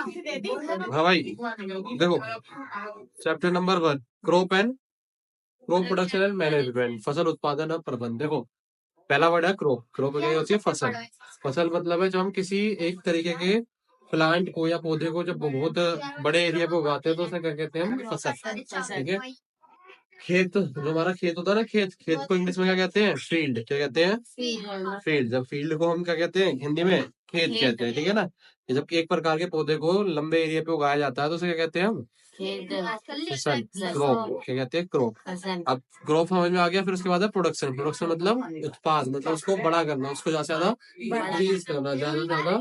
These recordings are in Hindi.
हाँ भाई देखो, chapter number 1, crop and crop production and management, फसल उत्पादन और प्रबंधन। देखो, पहला वर्ड है क्रॉप। क्रॉप क्या होती है? फसल। फसल मतलब है जब हम किसी एक तरीके के प्लांट को या पौधे को जब बहुत बड़े एरिया पे उगाते हैं तो उसे क्या कहते हैं? हम फसल। ठीक है। खेत, जो हमारा खेत होता है ना, खेत, खेत को इंग्लिश में क्या कहते हैं? फील्ड। क्या कहते हैं? फील्ड। जब फील्ड को हम क्या कहते हैं हिंदी में? खेत कहते हैं। ठीक है ना। जब एक प्रकार के पौधे को लंबे एरिया पे उगाया जाता है तो उसे क्या कहते हैं हम? फसल। क्रॉप। क्या कहते हैं? क्रॉप। अब क्रॉप समझ में आ गया। फिर उसके बाद है प्रोडक्शन। प्रोडक्शन मतलब उत्पाद, मतलब उसको बड़ा करना, उसको ज्यादा से ज्यादा यूज करना, ज्यादा से ज्यादा,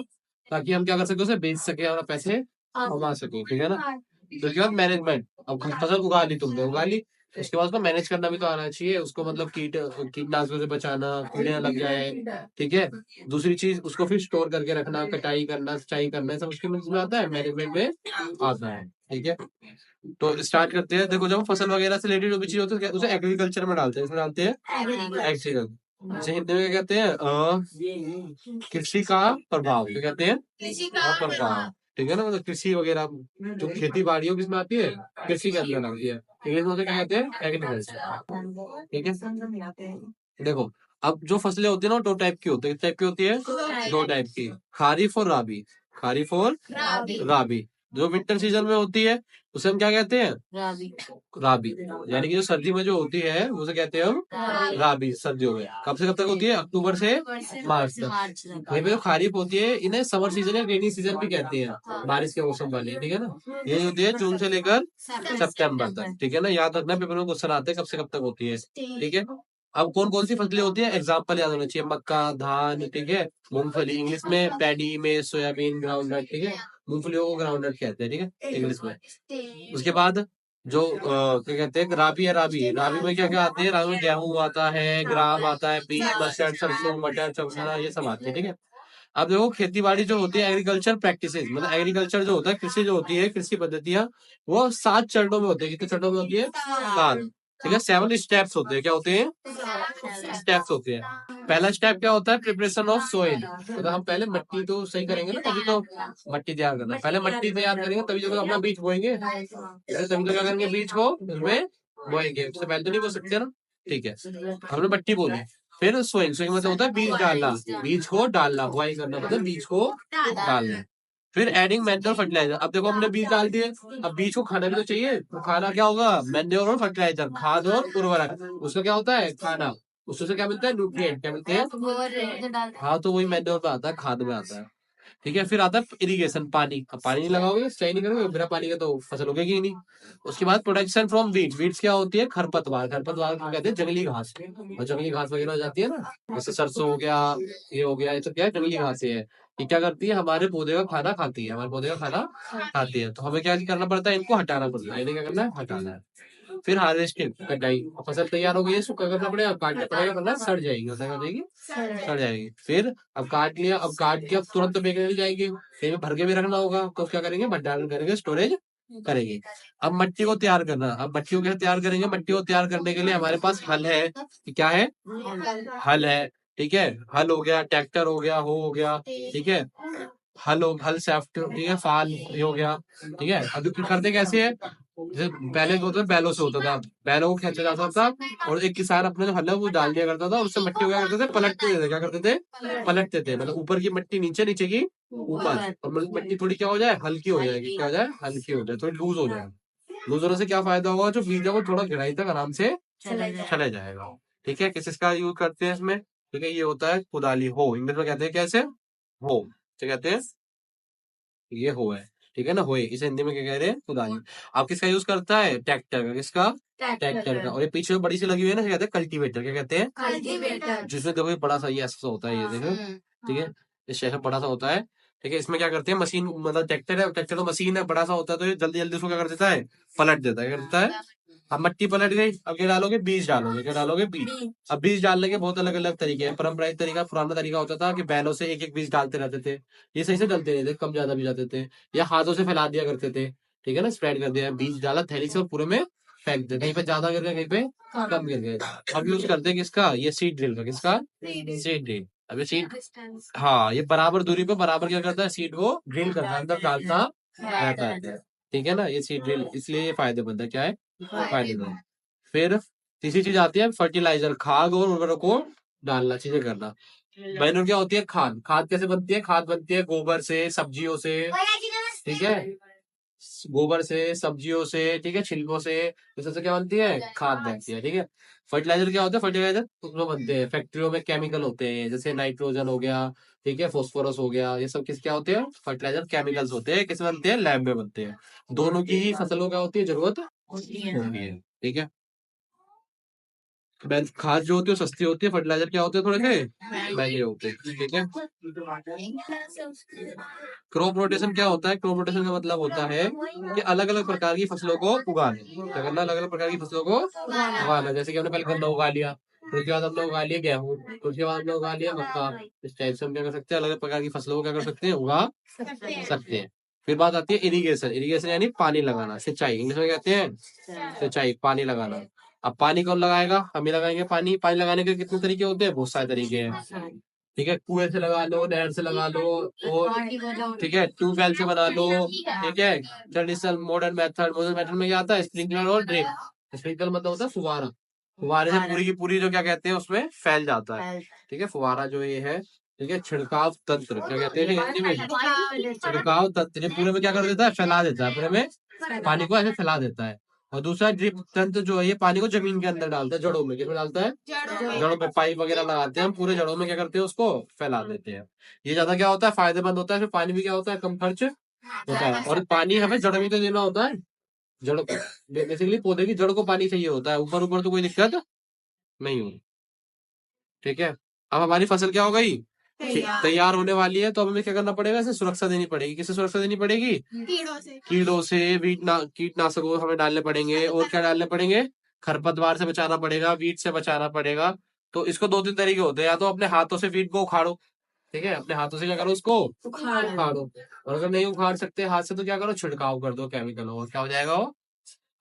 ताकि हम क्या कर सके? उसे बेच सके और पैसे कमा सके। ठीक है ना। तो उसके बाद मैनेजमेंट। अब फसल उगा ली तुमने, उगा ली, उसके बाद उसको मैनेज करना भी तो आना चाहिए। उसको मतलब कीटनाशकों से बचाना, कीड़े ना लग जाए। ठीक है। दूसरी चीज, उसको फिर स्टोर करके रखना, कटाई करना, सिंचाई करना, सब उसके में आता है, मैनेजमेंट में आता है। ठीक है। तो स्टार्ट करते हैं। देखो, जब फसल वगैरह से रिलेटेड जो भी चीज होती है उसे एग्रीकल्चर में डालते हैं। इसमें डालते हैं एग्रीकल्चर। जैसे हिंदी में क्या कहते हैं? कृषि का प्रभाव। क्या कहते हैं? कृषि का प्रभाव। ठीक है ना। मतलब कृषि वगैरह जो खेती बाड़ी हो किसमें आती है? कृषि के अंदर आती है। इंग्लिश में उसे क्या कहते हैं? एग्रीकल्चर। ठीक है। देखो, अब जो फसलें होती है ना, वो दो टाइप की होती है। किस टाइप की होती है? दो टाइप की, खारिफ और राबी। खारिफ और राबी। जो विंटर सीजन में होती है उसे हम क्या कहते हैं? राबी। यानी कि जो सर्दी में जो होती है उसे कहते हैं हम राबी, सर्दियों में। कब से कब तक होती है? अक्टूबर से मार्च तक। वहीं पे जो खारिफ होती है इन्हें समर सीजन या रेनी सीजन भी कहते हैं, बारिश के मौसम वाली। ठीक है ना। ये होती है जून से लेकर सितंबर तक। ठीक है ना। याद रखना, पेपर में क्वेश्चन आते हैं कब से कब तक होती है। ठीक है। अब कौन कौन सी फसलें होती है? एग्जाम्पल याद होना चाहिए। मक्का, धान, ठीक है, मूंगफली, इंग्लिश में पैडी में, सोयाबीन, ग्राउंडनट। ठीक है। मूंगफलियों को ग्राउंडनट कहते हैं। ठीक है, इंग्लिश में। उसके बाद जो क्या कहते हैं? राबी है। राबी, राबी में क्या क्या आते हैं? राबी में गेहूं आता है, ग्राम आता है, बीज, मस्टर्ड, सरसों, मटर, चौसना, ये सब आते हैं। ठीक है। अब देखो, खेती बाड़ी जो होती है, एग्रीकल्चर प्रैक्टिसेस, मतलब एग्रीकल्चर जो होता है, कृषि जो होती है, कृषि पद्धतियां, वो 7 चरणों में होती है। कितने चरणों में होती है? 7। ठीक है। 7 स्टेप्स होते हैं। क्या होते हैं? स्टेप्स होते हैं। पहला स्टेप क्या होता है? Preparation of soil. मतलब हम पहले मट्टी तो सही करेंगे ना, तभी तो मट्टी तैयार करना। पहले मट्टी तैयार करेंगे तभी जो अपना बीज बोएंगे। तभी तो क्या करेंगे? बीज को उसमें बोएंगे। उससे पहले तो नहीं बो सकते ना। ठीक है। हमने मट्टी बोली। फिर सोइंग। सोइंग मतलब होता है बीज डालना, बीज को डालना। बुआई करना मतलब बीज को डालना। फिर एडिंग मैन्योर फर्टिलाइजर। अब देखो, हमने बीज डाल दिए, अब बीज को खाना भी तो चाहिए। तो खाना क्या होगा? मैन्योर और फर्टिलाइजर, खाद और उर्वरक। उसका क्या होता है? खाना। उससे क्या मिलता है? न्यूट्रिएंट। क्या मिलते हैं? हाँ, तो वही मैन्योर में आता है, खाद में आता है। ठीक है। फिर आता है इरिगेशन, पानी। अब पानी नहीं लगाओगे, सिंचाई नहीं करोगे, बिना पानी के तो फसल उगेगी ही नहीं। उसके बाद प्रोटेक्शन फ्रॉम वीड्स। वीड्स क्या होती है? खरपतवार। खरपतवार को कहते हैं जंगली घास। और जंगली घास वगैरह हो जाती है ना, जैसे सरसों हो गया, ये हो गया, ये सब क्या है? जंगली घासें है। ये क्या करती है? हमारे पौधे का खाना खाती है, हमारे पौधे का खाना खाती है। तो हमें क्या करना पड़ता है? इनको हटाना पड़ता है। इन्हें क्या करना है? हटाना है। फिर हार्वेस्टिंग, कटाई। फसल तैयार हो गई है, सूखा करना पड़ेगा, काटना पड़ेगा, वरना सड़ जाएगी। मतलब क्या हो जाएगी? सड़ जाएगी। फिर अब काट लिया, अब काट के अब तुरंत तो बेचने नहीं जाएगी, कहीं में भर के भी रखना होगा। तो क्या करेंगे? भंडारण करेंगे, स्टोरेज करेंगे। अब मट्टी को तैयार करना। अब मट्टी को कैसे तैयार करेंगे? मट्टी को तैयार करने के लिए हमारे पास हल है। क्या है? हल है। ठीक है। हल हो गया, ट्रैक्टर हो गया, हो गया। ठीक है। हल सैफ्ट, ठीक है, फाल, ये हो गया। ठीक है। अब करते कैसे है? जैसे पहले होता था, बैलों से होता था, बैलों को खींचा जाता था, और एक किसान अपने जो हल है वो डाल दिया करता था, उससे मट्टी क्या करते थे? पलटते थे। क्या करते थे? पलटते थे। मतलब ऊपर की मट्टी नीचे, नीचे की ऊपर, और मतलब मट्टी थोड़ी क्या हो जाए? हल्की हो जाएगी। क्या हो जाए? हल्की हो जाए, थोड़ी लूज हो जाए। लूज होने से क्या फायदा होगा? जो बीज है वो थोड़ा गहराई तक आराम से चले जाएगा। ठीक है। किस इसका यूज करते हैं इसमें? ठीक है। ये होता है कुदाली, हो, इंग्लिश में कहते हैं कैसे? हो। क्या कहते हैं? ये हो है। ठीक है ना, होए। इसे हिंदी में क्या कह रहे हैं? कुदाली। आप किसका यूज करता है? ट्रैक्टर का। किसका? ट्रैक्टर का। और ये पीछे बड़ी सी लगी हुई है ना, क्या कहते हैं? कल्टीवेटर। क्या कहते हैं? कल्टीवेटर। जिसमें देखो ये बड़ा सा ये ऐसा होता है, ये देखो। ठीक है। इस शेप बड़ा सा होता है। ठीक है। इसमें क्या करते हैं? मशीन, मतलब ट्रैक्टर है, ट्रैक्टर तो मशीन है, बड़ा सा होता है, तो ये जल्दी जल्दी उसको क्या कर देता है? पलट देता है। क्या करता है? अब मट्टी पलट गई, अब क्या डालोगे? बीज डालोगे। क्या डालोगे? बीज। अब बीज डालने के बहुत अलग अलग तरीके हैं। पारंपरिक तरीका, पुराना तरीका होता था कि बैलों से एक एक बीज डालते रहते थे। ये सही से डलते नहीं थे, कम ज्यादा भी जाते थे, या हाथों से फैला दिया करते थे। ठीक है ना, स्प्रेड कर दिया, बीज डाला थैली से और पूरे में फेंक दिया, कहीं पे ज्यादा गिर गए, कहीं पे कम गिर गए। अब यूज करते हैं किसका? ये सीड ड्रिल का। किसका? Seed drill. अब ये सीड, हाँ, ये बराबर दूरी पे बराबर क्या करता है? सीड को ड्रिल करता है, अंदर डालता रहता है। ठीक है ना, ये सीड ड्रिल इसलिए ये फायदेमंद है। क्या है? फायदेमंद। फिर तीसरी चीज आती है फर्टिलाइजर, खाद और उर्वरकों को डालना, चीजें करना। मैन्योर क्या होती है? खाद। खाद कैसे बनती है? खाद बनती है गोबर से, सब्जियों से, ठीक है, गोबर से, सब्जियों से, ठीक है, छिलकों से, इस सबसे क्या बनती है? खाद बनती है। ठीक है। फर्टिलाइजर क्या होता है? फर्टिलाइजर उसमें बनते हैं, फैक्ट्रियों में केमिकल होते हैं, जैसे नाइट्रोजन हो गया, ठीक है, फोस्फोरस हो गया, ये सब किस क्या होते हैं? फर्टिलाइजर केमिकल्स होते हैं। किस बनते हैं? लैब में बनते हैं। दोनों की ही फसलों क्या होती है? जरूरत होती है। ठीक है। खाद जो होती है वो सस्ती होती है, फर्टिलाइजर क्या होते हैं? थोड़े से महंगे होते हैं। ठीक है। क्रॉप रोटेशन क्या होता है? क्रॉप रोटेशन का मतलब होता है कि अलग अलग प्रकार की फसलों को उगाना। क्या करना? अलग अलग प्रकार की फसलों को उगाना। जैसे कि हमने पहले गन्ना उगा लिया, फिर उसके बाद हमने उगा लिया गेहूं, फिर उसके बाद हमने उगा लिया मक्का। इस टाइप से हम क्या कर सकते हैं? अलग अलग प्रकार की फसलों को क्या कर सकते हैं? उगा सकते हैं। फिर बात आती है इरिगेशन। इरिगेशन यानी पानी लगाना, सिंचाई, इंग्लिश में कहते हैं सिंचाई, पानी लगाना। अब पानी कौन लगाएगा? हम ही लगाएंगे पानी। पानी लगाने के कितने तरीके होते हैं? बहुत सारे तरीके हैं। ठीक है, कुएं से लगा लो, नहर से लगा लो, और ठीक है, ट्यूबवेल से बना लो। ठीक है। ट्रेडिशनल मॉडर्न मेथड में क्या आता है? स्प्रिंकलर और ड्रिप। स्प्रिंकलर मतलब होता है फुवारा। फुवारे से पूरी की पूरी जो क्या कहते हैं उसमें फैल जाता है। ठीक है, फुवारा जो ये है, ठीक है, छिड़काव तंत्र क्या कहते हैं हिंदी में? छिड़काव तंत्र। ये पूरे में क्या कर देता है? फैला देता है, पूरे में पानी को ऐसे फैला देता है। और दूसरा ड्रिप तंत्र जो है, ये पानी को जमीन के अंदर डालता है, जड़ों में। किसमें डालता है? जड़ों में। पाइप वगैरह लगाते हैं हम, पूरे जड़ों में क्या करते हैं? उसको फैला देते हैं। ये ज्यादा क्या होता है? फायदेमंद होता है। फिर पानी भी क्या होता है? कम खर्च होता है। और पानी हमें जड़ में तो देना होता है। जड़ बेसिकली पौधे की जड़ को पानी चाहिए होता है, ऊपर ऊपर तो कोई दिक्कत नहीं होगी। ठीक है। अब हमारी फसल क्या हो गई? तैयार होने वाली है, तो अब हमें क्या करना पड़ेगा? इसे सुरक्षा देनी पड़ेगी। किससे सुरक्षा देनी पड़ेगी? कीड़ों से, कीटनाशकों हमें डालने पड़ेंगे। और क्या डालने पड़ेंगे? खरपतवार से बचाना पड़ेगा, वीट से बचाना पड़ेगा। तो इसको दो तीन तरीके होते हैं, या तो अपने हाथों से वीट को उखाड़ो। ठीक है, अपने हाथों से क्या करो? उसको उखाड़ो। और अगर नहीं उखाड़ सकते हाथ से, तो क्या करो? छिड़काव कर दो केमिकल, और क्या हो जाएगा? वो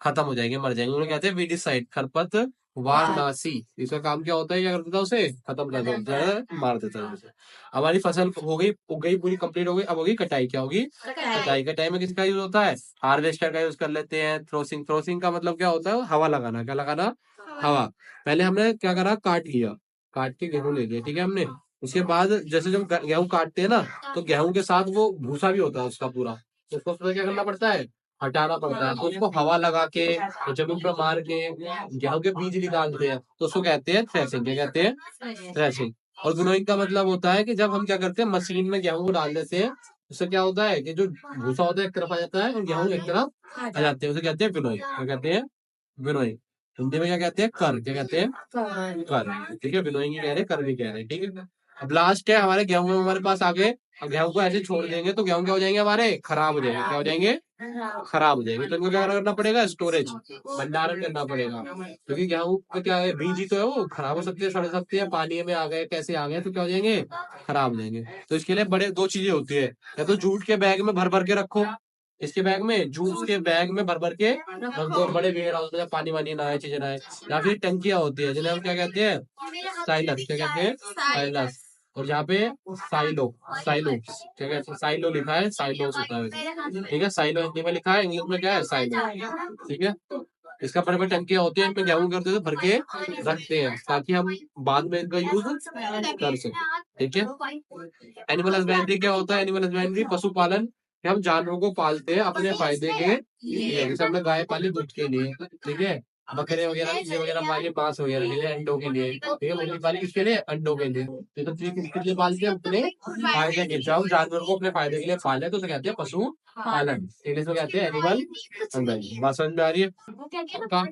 खत्म हो जाएंगे, मर जाएंगे। उन्हें कहते हैं वीडिसाइड, खरपत वारनासी। इसका काम क्या होता है? क्या कर देता है? उसे खत्म कर देता है, मार देता है उसे। हमारी फसल हो गई, उग गई, पूरी कंप्लीट हो गई। अब होगी कटाई। क्या होगी? कटाई। कटाई में किसका यूज होता है? हार्वेस्टर का यूज कर लेते हैं। थ्रोसिंग। थ्रोसिंग का मतलब क्या होता है? हवा लगाना। क्या लगाना? हवा। पहले हमने क्या करा? काट लिया, काट के गेहूं ले लिया। ठीक है, हमने उसके बाद जैसे जब गेहूं काटते हैं ना, तो गेहूं के साथ वो भूसा भी होता है उसका पूरा, तो उसको उसमें क्या करना पड़ता है? हटाना पड़ता है। तो उसको हवा लगा के, जमीन पर मार के गेहूं के बीज निकालते हैं, तो उसको कहते हैं थ्रेसिंग। क्या कहते हैं? थ्रेसिंग। और विनोइंग का मतलब होता है कि जब हम क्या करते हैं? मशीन में गेहूं को डाल देते हैं, उससे क्या होता है कि जो भूसा होता है एक तरफ आ जाता है, और गेहूं एक तरफ आ जाते हैं। उसे कहते हैं विनोइंग। क्या कहते हैं? विनोइंग। हिंदी में क्या कहते हैं? कर। क्या कहते हैं? कर। ठीक है, विनोइंग ही कह रहे हैं, कर भी कह रहे हैं। ठीक है। अब लास्ट है हमारे गेहूं हमारे पास आ गए। अब गेहूं को ऐसे छोड़ देंगे तो गेहूं क्या हो जाएंगे? हमारे खराब हो जाएंगे। क्या हो जाएंगे? खराब हो जाएंगे। तो इनको क्या करना पड़ेगा? स्टोरेज, भंडारण करना पड़ेगा। क्योंकि गेहूं का क्या है? बीज ही तो है, वो खराब हो सकते हैं, सड़ सकते हैं, पानी में आ गए, कैसे आ गए, तो क्या हो जाएंगे? खराब हो जाएंगे। तो इसके लिए बड़े दो चीजें होती है, या तो जूट के बैग में भर भर के रखो। इसके बैग में, जूस के बैग में भर भर के रख दो, बड़े वेयर हाउस में, पानी वानी ना आए, चीजें ना आए। या फिर टंकियां होती है, जिन्हें हम क्या कहते हैं? साइलस। क्या कहते हैं? साइलस। और यहाँ पे साइलो, साइलो क्या कहते हैं? साइलो लिखा है, साइलोस होता है। ठीक है, साइलो हिंदी में लिखा है, इंग्लिश में क्या है? साइलो। ठीक है। इसका बड़े बड़े टंकियां होती है, इनमें गेहूं करते थे, भर के रखते हैं, ताकि हम बाद में इनका यूज कर सकें। ठीक है। एनिमल हस्बेंड्री क्या होता है? एनिमल हस्बेंड्री पशुपालन, कि हम जानवरों को पालते हैं अपने फायदे के लिए। जैसे हमने गाय पाली दूध के लिए, ठीक है, बकरे वगैरह, ये वगैरह पाली मांस वगैरह के लिए, अंडों के लिए। ठीक है, मुर्गी पाली किसके लिए? अंडों के लिए। ये तो चीज किसके लिए पालते हैं? अपने फायदे के लिए। जब जानवर को अपने फायदे के लिए पाले, तो उसे कहते हैं पशु पालन। इंग्लिश में कहते हैं एनिमल हस्बेंड्री। बात समझ में आ रही है? पक्का?